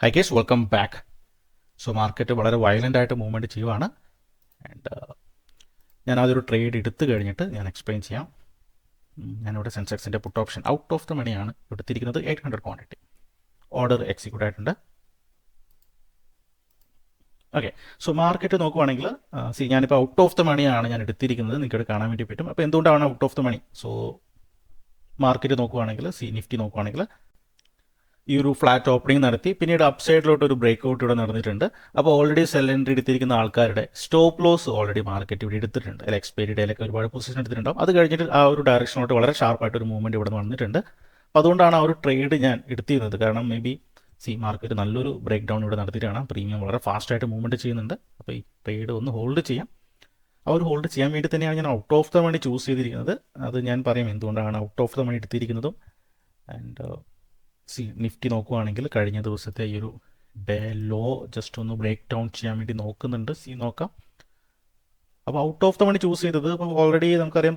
High guys welcome back. So market വളരെ violent ആയിട്ട് movement ചെയ്യുവാണ്. ആൻഡ് ഞാൻ അതൊരു ട്രേഡ് എടുത്തു കഴിഞ്ഞിട്ട് ഞാൻ എക്സ്പ്ലെയിൻ ചെയ്യാം. ഞാനിവിടെ സെൻസെക്സിൻ്റെ put option out of the മണിയാണ് എടുത്തിരിക്കുന്നത്. 800 ക്വാണ്ടിറ്റി ഓർഡർ എക്സിക്യൂട്ട് ആയിട്ടുണ്ട്. ഓക്കെ, സോ മാർക്കറ്റ് നോക്കുവാണെങ്കിൽ ഞാനിപ്പോൾ ഔട്ട് ഓഫ് ദ മണിയാണ് ഞാൻ എടുത്തിരിക്കുന്നത്. നിങ്ങൾക്കിവിടെ കാണാൻ വേണ്ടി പറ്റും. അപ്പോൾ എന്തുകൊണ്ടാണ് out of the money? So market നോക്കുവാണെങ്കിൽ നിഫ്റ്റി നോക്കുവാണെങ്കിൽ ഈ ഒരു ഫ്ലാറ്റ് ഓപ്പണിംഗ് നടത്തി പിന്നീട് അപ്സൈഡിലോട്ട് ഒരു ബ്രേക്ക് ഔട്ട് ഇവിടെ നടന്നിട്ടുണ്ട്. അപ്പോൾ ഓൾറെഡി സെൽ എൻട്രി എടുത്തിരിക്കുന്ന ആൾക്കാരുടെ സ്റ്റോപ്പ് ലോസ് ഓൾറെഡി മാർക്കറ്റ് ഇവിടെ എടുത്തിട്ടുണ്ട്. അല്ലെങ്കിൽ എക്സ്പയറി ഡേയിലൊക്കെ ഒരുപാട് പൊസിഷൻ എടുത്തിട്ടുണ്ടാവും. അത് കഴിഞ്ഞിട്ട് ആ ഒരു ഡയറക്ഷനിലോട്ട് വളരെ ഷാർപ്പായിട്ട് ഒരു മൂവ്മെൻറ്റ് ഇവിടെ വന്നിട്ടുണ്ട്. അപ്പോൾ അതുകൊണ്ടാണ് ആ ഒരു ട്രേഡ് ഞാൻ എടുത്തിരുന്നത്. കാരണം മേ ബി മാർക്കറ്റ് നല്ലൊരു ബ്രേക്ക് ഡൗൺ ഇവിടെ നടത്തിയിട്ടാണ്. പ്രീമിയം വളരെ ഫാസ്റ്റായിട്ട് മൂവ്മെൻറ്റ് ചെയ്യുന്നുണ്ട്. അപ്പോൾ ഈ ട്രേഡ് ഒന്ന് ഹോൾഡ് ചെയ്യാം. ആ ഒരു ഹോൾഡ് ചെയ്യാൻ വേണ്ടി തന്നെയാണ് ഞാൻ out of the money choose ചെയ്തിരിക്കുന്നത്. അത് ഞാൻ പറയാം എന്തുകൊണ്ടാണ് ഔട്ട് ഓഫ് ദ മണി എടുത്തിരിക്കുന്നതും. ആൻഡ് നിഫ്റ്റി നോക്കുവാണെങ്കിൽ കഴിഞ്ഞ ദിവസത്തെ ഈ ഒരു ഡേ ലോ ജസ്റ്റ് ഒന്ന് ബ്രേക്ക് ഡൗൺ ചെയ്യാൻ വേണ്ടി നോക്കുന്നുണ്ട്. നോക്കാം. അപ്പോൾ out of the money choose ചെയ്തത് അപ്പോൾ ഓൾറെഡി നമുക്കറിയാം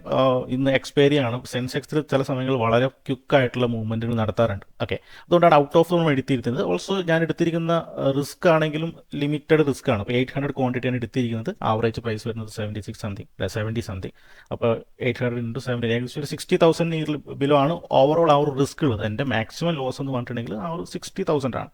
ഇന്ന് എക്സ്പയറി ആണ്. സെൻസെക്സിൽ ചില സമയങ്ങളിൽ വളരെ ക്വിക്കായിട്ടുള്ള മൂവ്മെൻറ്റുകൾ നടത്താറുണ്ട്. ഓക്കെ, അതുകൊണ്ടാണ് ഔട്ട് ഓഫ് ദ മണി എടുത്തിരിക്കുന്നത്. ഓൾസോ ഞാൻ എടുത്തിരിക്കുന്ന റിസ്ക് ആണെങ്കിലും ലിമിറ്റഡ് റിസ്ക് ആണ്. അപ്പോൾ 800 ക്വാണ്ടിറ്റിയാണ് എടുത്തിരിക്കുന്നത്. ആവറേജ് പ്രൈസ് വരുന്നത് 76 സംതിങ് 70 സംതിങ്. അപ്പോൾ 800 ഇൻറ്റു 70 ഏകദേശം ഒരു 60,000 ബിലോ ആണ് ഓവറോൾ ആ ഒരു റിസ്ക് ഉള്ളത്. എൻ്റെ മാക്സിമം ലോസ് എന്ന് പറഞ്ഞിട്ടുണ്ടെങ്കിൽ ആ ഒരു 60,000 ആണ്.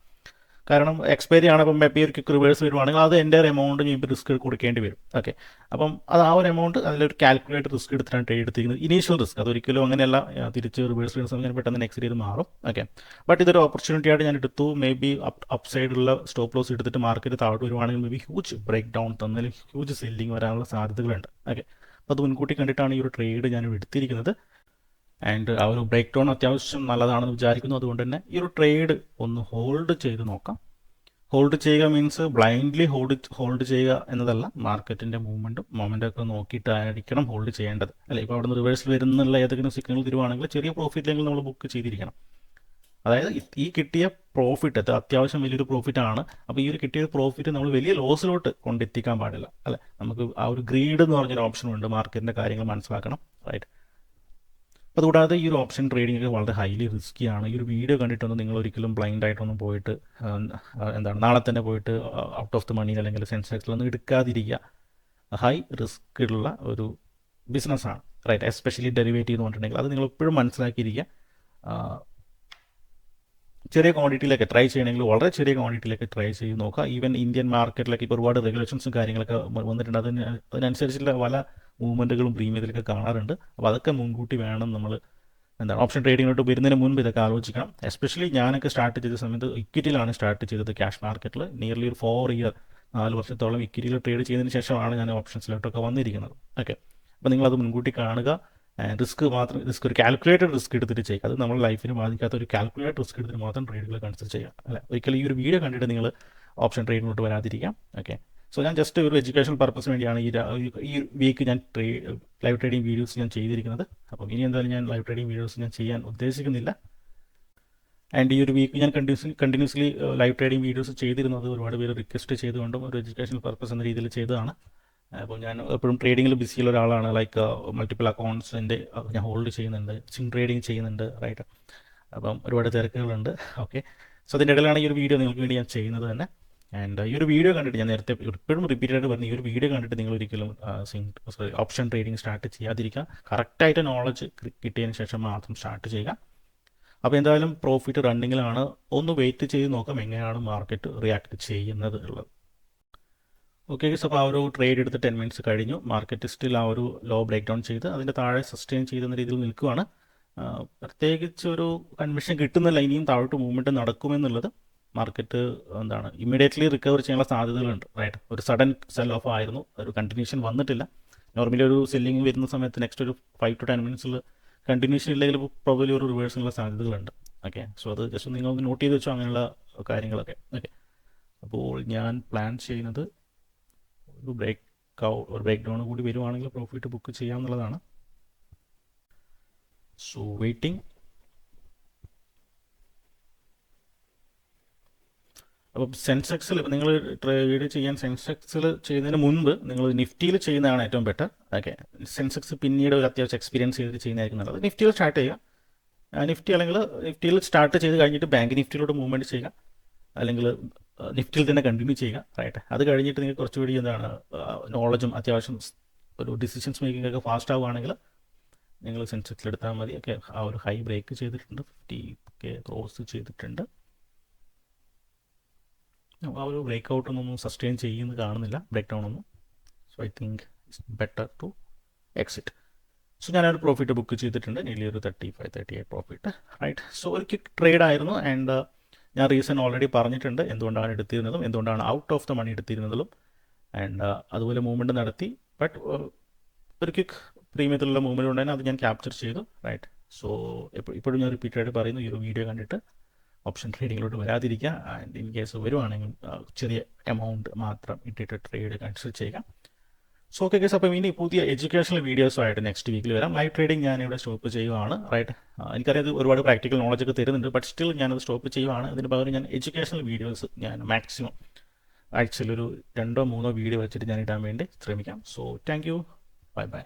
കാരണം എക്സ്പയറി ആണ്. അപ്പം മേബി ഒരു ക്വിക്ക് റിവേഴ്സ് വരുവാണെങ്കിൽ അത് എൻ്റെ ഒരു എമൗണ്ട് ഞാൻ റിസ്ക് കൊടുക്കേണ്ടി വരും. ഓക്കെ, അപ്പം അത് ആ ഒരു എമൗണ്ട് അതിലൊരു കാൽക്കുലേറ്റഡ് റിസ്ക് എടുത്തിട്ടാണ് ട്രേഡ് എടുത്തിരിക്കുന്നത്. ഇനീഷ്യൽ റിസ്ക് അതൊരിക്കലും അങ്ങനെയല്ല, തിരിച്ച് റിവേഴ്സ് വരുന്ന സമയം പെട്ടെന്ന് നെക്സ്റ്റ് ചെയ്ത് മാറും. ഓക്കെ, ബട്ട് ഇതൊരു ഓപ്പർച്യൂണിറ്റി ആയിട്ട് ഞാൻ എടുത്തു. മേ ബി അപ്പ് സൈഡുള്ള സ്റ്റോപ്പ് ലോസ് എടുത്തിട്ട് മാർക്കറ്റ് താഴോട്ട് വരുവാണെങ്കിൽ maybe huge break down തന്നാലും ഹ്യൂജ് സെല്ലിങ് വരാനുള്ള സാധ്യതകളുണ്ട്. ഓക്കെ, അപ്പോൾ അത് മുൻകൂട്ടി കണ്ടിട്ടാണ് ഈ ഒരു ട്രേഡ് ഞാൻ എടുത്തിരിക്കുന്നത്. ആൻഡ് ആ ഒരു ബ്രേക്ക് ഡൗൺ അത്യാവശ്യം നല്ലതാണെന്ന് വിചാരിക്കുന്നു. അതുകൊണ്ട് തന്നെ ഈ ഒരു ട്രേഡ് ഒന്ന് ഹോൾഡ് ചെയ്ത് നോക്കാം. ഹോൾഡ് ചെയ്യുക മീൻസ് ബ്ലൈൻഡ്ലി ഹോൾഡ് ചെയ്യുക എന്നതല്ല, മാർക്കറ്റിൻ്റെ മൊമെൻ്റൊക്കെ നോക്കിയിട്ടായിരിക്കണം ഹോൾഡ് ചെയ്യേണ്ടത്. അല്ലെ, ഇപ്പോൾ അവിടെ നിന്ന് റിവേഴ്സിൽ വരുന്നുള്ള ഏതെങ്കിലും സിഗ്നൽ തരുവാണെങ്കിൽ ചെറിയ പ്രോഫിറ്റിലെങ്കിലും നമ്മൾ ബുക്ക് ചെയ്തിരിക്കണം. അതായത് ഈ കിട്ടിയ പ്രോഫിറ്റ് അത് അത്യാവശ്യം വലിയൊരു പ്രോഫിറ്റ് ആണ്. അപ്പോൾ ഈ ഒരു കിട്ടിയ പ്രോഫിറ്റ് നമ്മൾ വലിയ ലോസിലോട്ട് കൊണ്ടെത്തിക്കാൻ പാടില്ല. അല്ലെ, നമുക്ക് ആ ഒരു ഗ്രീഡ് എന്ന് പറഞ്ഞൊരു ഓപ്ഷനുണ്ട്. മാർക്കറ്റിൻ്റെ കാര്യങ്ങൾ മനസ്സിലാക്കണം. റൈറ്റ്, അതുകൂടാതെ ഈ ഒരു ഓപ്ഷൻ ട്രേഡിംഗ് ഒക്കെ വളരെ ഹൈലി റിസ്ക്കിയാണ്. ഈ ഒരു വീഡിയോ കണ്ടിട്ടൊന്നും നിങ്ങൾ ഒരിക്കലും ബ്ലൈൻഡ് ആയിട്ടൊന്നും പോയിട്ട് എന്താണ് നാളെ തന്നെ പോയിട്ട് ഔട്ട് ഓഫ് ദി മണി അല്ലെങ്കിൽ സെൻസെക്സിലൊന്നും എടുക്കാതിരിക്കുക. ഹൈ റിസ്ക് ഉള്ള ഒരു ബിസിനസ്സാണ്. റൈറ്റ്, എസ്പെഷ്യലി ഡെറിവേറ്റീവ് എന്ന് പറഞ്ഞിട്ടുണ്ടെങ്കിൽ അത് നിങ്ങൾ എപ്പോഴും മനസ്സിലാക്കിയിരിക്കുക. ചെറിയ ക്വാണ്ടിറ്റിയിലൊക്കെ ട്രൈ ചെയ്യണമെങ്കിൽ വളരെ ചെറിയ ക്വാണ്ടിറ്റിയിലൊക്കെ ട്രൈ ചെയ്ത് നോക്കുക. ഈവൻ ഇന്ത്യൻ മാർക്കറ്റിലൊക്കെ ഇപ്പോൾ ഒരുപാട് റെഗുലേഷൻസും കാര്യങ്ങളൊക്കെ വന്നിട്ടുണ്ട്. അതിനനുസരിച്ചുള്ള പല മൂവ്മെൻറ്റുകളും പ്രീമിയത്തിലൊക്കെ കാണാറുണ്ട്. അപ്പോൾ അതൊക്കെ മുൻകൂട്ടി വേണം നമ്മൾ ഓപ്ഷൻ ട്രേഡിങ്ങിലോട്ട് വരുന്നതിന് മുൻപ് ഇതൊക്കെ ആലോചിക്കണം. എസ്പെഷ്യലി ഞാനൊക്കെ സ്റ്റാർട്ട് ചെയ്ത സമയത്ത് ഇക്വിറ്റിയിലാണ് സ്റ്റാർട്ട് ചെയ്തത്. ക്യാഷ് മാർക്കറ്റിൽ നിയർലി ഒരു 4 ഇയർ 4 വർഷത്തോളം ഇക്വിറ്റിയിൽ ട്രേഡ് ചെയ്തതിന് ശേഷമാണ് ഞാൻ ഓപ്ഷൻസിലോട്ടൊക്കെ വന്നിരിക്കുന്നത്. ഓക്കെ, അപ്പോൾ നിങ്ങളത് മുൻകൂട്ടി കാണുക. റിസ്ക് ഒരു കാൽക്കുലേറ്റഡ് റിസ്ക് എടുത്തിട്ട് ചെയ്യുക. അത് നമ്മുടെ ലൈഫിന് ബാധിക്കാത്ത ഒരു കാൽക്കുലേറ്റഡ് റിസ്ക് എടുത്തിട്ട് മാത്രം ട്രേഡുകൾ കൺസിഡർ ചെയ്യുക. അല്ല, ഒരിക്കലും ഈ ഒരു വീഡിയോ കണ്ടിട്ട് നിങ്ങൾ ഓപ്ഷൻ ട്രേഡിലോട്ട് വരാതിരിക്കാം. ഓക്കെ, സോ ഞാൻ ജസ്റ്റ് ഒരു എഡ്യൂക്കേഷൻ പർപ്പസിന് വേണ്ടിയാണ് ഈ വീക്ക് ഞാൻ ലൈവ് ട്രേഡിംഗ് വീഡിയോസ് ഞാൻ ചെയ്തിരിക്കുന്നത്. അപ്പം ഇനി എന്തായാലും ഞാൻ ലൈവ് ട്രേഡിംഗ് വീഡിയോസ് ഞാൻ ചെയ്യാൻ ഉദ്ദേശിക്കുന്നില്ല. ആൻഡ് ഈ ഒരു വീക്ക് ഞാൻ കണ്ടിന്യൂസ്ലി ലൈവ് ട്രേഡിംഗ് വീഡിയോസ് ചെയ്തിരുന്നത് ഒരുപാട് പേര് റിക്വസ്റ്റ് ചെയ്തുകൊണ്ടും ഒരു എഡ്യൂക്കേഷൻ പർപ്പസ് എന്ന രീതിയിൽ ചെയ്തതാണ്. അപ്പോൾ ഞാൻ എപ്പോഴും ട്രേഡിങ്ങിൽ ബിസിയുള്ള ഒരാളാണ്. ലൈക്ക് മൾട്ടിപ്പിൾ അക്കൗണ്ട്സിൻ്റെ ഞാൻ ഹോൾഡ് ചെയ്യുന്നുണ്ട്, സ്വിംഗ് ട്രേഡിങ് ചെയ്യുന്നുണ്ട്. റൈറ്റ്, അപ്പം ഒരുപാട് തിരക്കുകളുണ്ട്. ഓക്കെ, സോ അതിൻ്റെ ഇടയിലാണ് ഈ ഒരു വീഡിയോ നിങ്ങൾക്ക് വേണ്ടി ഞാൻ ചെയ്യുന്നത് തന്നെ. ആൻഡ് ഈ ഒരു വീഡിയോ കണ്ടിട്ട് ഞാൻ നേരത്തെ എപ്പോഴും റിപ്പീറ്റഡായിട്ട് പറഞ്ഞു, ഈ ഒരു വീഡിയോ കണ്ടിട്ട് നിങ്ങൾ ഒരിക്കലും ഓപ്ഷൻ ട്രേഡിംഗ് സ്റ്റാർട്ട് ചെയ്യാതിരിക്കുക. കറക്റ്റായിട്ട് നോളജ് കിട്ടിയതിന് ശേഷം മാത്രം സ്റ്റാർട്ട് ചെയ്യുക. അപ്പോൾ എന്തായാലും പ്രോഫിറ്റ് റണ്ണിങ്ങിലാണ്. ഒന്ന് വെയിറ്റ് ചെയ്ത് നോക്കാം എങ്ങനെയാണ് മാർക്കറ്റ് റിയാക്ട് ചെയ്യുന്നത് ഉള്ളത്. ഓക്കെ, സോ അപ്പോൾ ആ ഒരു ട്രേഡ് എടുത്ത് 10 മിനിറ്റ്സ് കഴിഞ്ഞു. മാർക്കറ്റ് സ്റ്റിൽ ആ ഒരു ലോ ബ്രേക്ക് ഡൗൺ ചെയ്ത് അതിൻ്റെ താഴെ സസ്റ്റെയിൻ ചെയ്തെന്ന രീതിയിൽ നിൽക്കുകയാണ്. പ്രത്യേകിച്ച് ഒരു കൺവിഷൻ കിട്ടുന്നില്ല ഇനിയും താഴോട്ട് മൂവ്മെൻറ്റ് നടക്കുമെന്നുള്ളത്. മാർക്കറ്റ് ഇമ്മീഡിയറ്റ്ലി റിക്കവർ ചെയ്യാനുള്ള സാധ്യതകളുണ്ട്. റൈറ്റ്, ഒരു സഡൻ സെൽ ഓഫ് ആയിരുന്നു, ഒരു കണ്ടിന്യൂഷൻ വന്നിട്ടില്ല. നോർമലി ഒരു സെല്ലിങ് വരുന്ന സമയത്ത് നെക്സ്റ്റ് ഒരു 5 to 10 മിനിറ്റ്സിൽ കണ്ടിന്യൂഷൻ ഇല്ലെങ്കിൽ പ്രോബബ്ലി ഒരു റിവേഴ്സിനുള്ള സാധ്യതകളുണ്ട്. ഓക്കെ, സോ അത് ജസ്റ്റ് നിങ്ങൾ ഒന്ന് നോട്ട് ചെയ്ത് വെച്ചോ അങ്ങനെയുള്ള കാര്യങ്ങളൊക്കെ. ഓക്കെ, അപ്പോൾ ഞാൻ പ്ലാൻ ചെയ്യുന്നത് ഒരു ബ്രേക്ക് ഡൗൺ കൂടി വരുവാണെങ്കിൽ പ്രോഫിറ്റ് ബുക്ക് ചെയ്യാമെന്നുള്ളതാണ്. So waiting. അപ്പം സെൻസെക്സിൽ നിങ്ങൾ ട്രേഡ് ചെയ്യാൻ സെൻസെക്സിൽ ചെയ്യുന്നതിന് മുൻപ് നിങ്ങൾ നിഫ്റ്റിയിൽ ചെയ്യുന്നതാണ് ഏറ്റവും ബെറ്റർ. ഓക്കെ, സെൻസെക്സ് പിന്നീട് ഒരു അത്യാവശ്യം എക്സ്പീരിയൻസ് ചെയ്ത് ചെയ്യുന്നതായിരിക്കും നല്ലത്. നിഫ്റ്റിയിൽ സ്റ്റാർട്ട് ചെയ്യുക. നിഫ്റ്റി അല്ലെങ്കിൽ നിഫ്റ്റിയിൽ സ്റ്റാർട്ട് ചെയ്ത് കഴിഞ്ഞിട്ട് ബാങ്ക് നിഫ്റ്റിയിലോട്ട് മൂവ്മെൻറ്റ് ചെയ്യുക. അല്ലെങ്കിൽ നിഫ്റ്റിയിൽ തന്നെ കണ്ടിന്യൂ ചെയ്യുക, റൈറ്റ്. അത് കഴിഞ്ഞിട്ട് നിങ്ങൾക്ക് കുറച്ചുകൂടി എന്താണ് നോളജും അത്യാവശ്യം ഒരു ഡിസിഷൻസ് മേക്കിംഗ് ഒക്കെ ഫാസ്റ്റ് ആവുകയാണെങ്കിൽ നിങ്ങൾ സെൻസെക്സിൽ എടുത്താൽ മതി. ഓക്കെ, ആ ഒരു ഹൈ ബ്രേക്ക് ചെയ്തിട്ടുണ്ട്, 50K ക്രോസ് ചെയ്തിട്ടുണ്ട്. ആ ഒരു ബ്രേക്ക് ഔട്ടൊന്നും സസ്റ്റെയിൻ ചെയ്യുന്നത് കാണുന്നില്ല, ബ്രേക്ക് ഡൗൺ ഒന്നും. So I think it's better to exit. So ഞാനൊരു പ്രോഫിറ്റ് ബുക്ക് ചെയ്തിട്ടുണ്ട്, നിയർലി ഒരു 35-38 പ്രോഫിറ്റ്, റൈറ്റ്. സോ ഒരു ക്വിക്ക് ട്രേഡ് ആയിരുന്നു. ആൻഡ് ഞാൻ റീസൺ ഓൾറെഡി പറഞ്ഞിട്ടുണ്ട് എന്തുകൊണ്ടാണ് എടുത്തിരുന്നതും എന്തുകൊണ്ടാണ് ഔട്ട് ഓഫ് ദ മണി എടുത്തിരുന്നതും. ആൻഡ് അതുപോലെ മൂവ്മെൻറ്റ് നടത്തി, ബട്ട് ഒരു ക്വിക്ക് പ്രീമിയത്തിലുള്ള മൂവ്മെൻറ്റ് ഉണ്ടായിരുന്നു, അത് ഞാൻ ക്യാപ്ചർ ചെയ്തു, റൈറ്റ്. സോ ഇപ്പോഴും ഞാൻ റിപ്പീറ്റഡായിട്ട് പറയുന്നു, ഈ ഒരു വീഡിയോ കണ്ടിട്ട് ഓപ്ഷൻ ട്രേഡിങ്ങിലോട്ട് വരാതിരിക്കുക. ആൻഡ് ഇൻ കേസ് വരുവാണെങ്കിൽ ചെറിയ എമൗണ്ട് മാത്രം ഇട്ടിട്ട് ട്രേഡ് കൺസിഡർ ചെയ്യുക. സോ ഓക്കെ ഗൈസ്, അപ്പം ഇനി പുതിയ എഡ്യൂക്കേഷണൽ വീഡിയോസുമായിട്ട് നെക്സ്റ്റ് വീക്കിൽ വരാം. ലൈവ് ട്രേഡിംഗ് ഞാനിവിടെ സ്റ്റോപ്പ് ചെയ്യുവാണ്, റൈറ്റ്. എനിക്കറിയാം ഒരുപാട് പ്രാക്ടിക്കൽ നോളജൊക്കെ തരുന്നുണ്ട്, ബട്ട് സ്റ്റിൽ ഞാനത് സ്റ്റോപ്പ് ചെയ്യുവാണ്. അതിന് പകരം ഞാൻ എഡ്യൂക്കേഷണൽ വീഡിയോസ് ഞാൻ മാക്സിമം ആഴ്ചയിൽ ഒരു 2-3 വീഡിയോ വെച്ചിട്ട് ഞാൻ ഇടാൻ വേണ്ടി ശ്രമിക്കാം. So thank you, bye bye.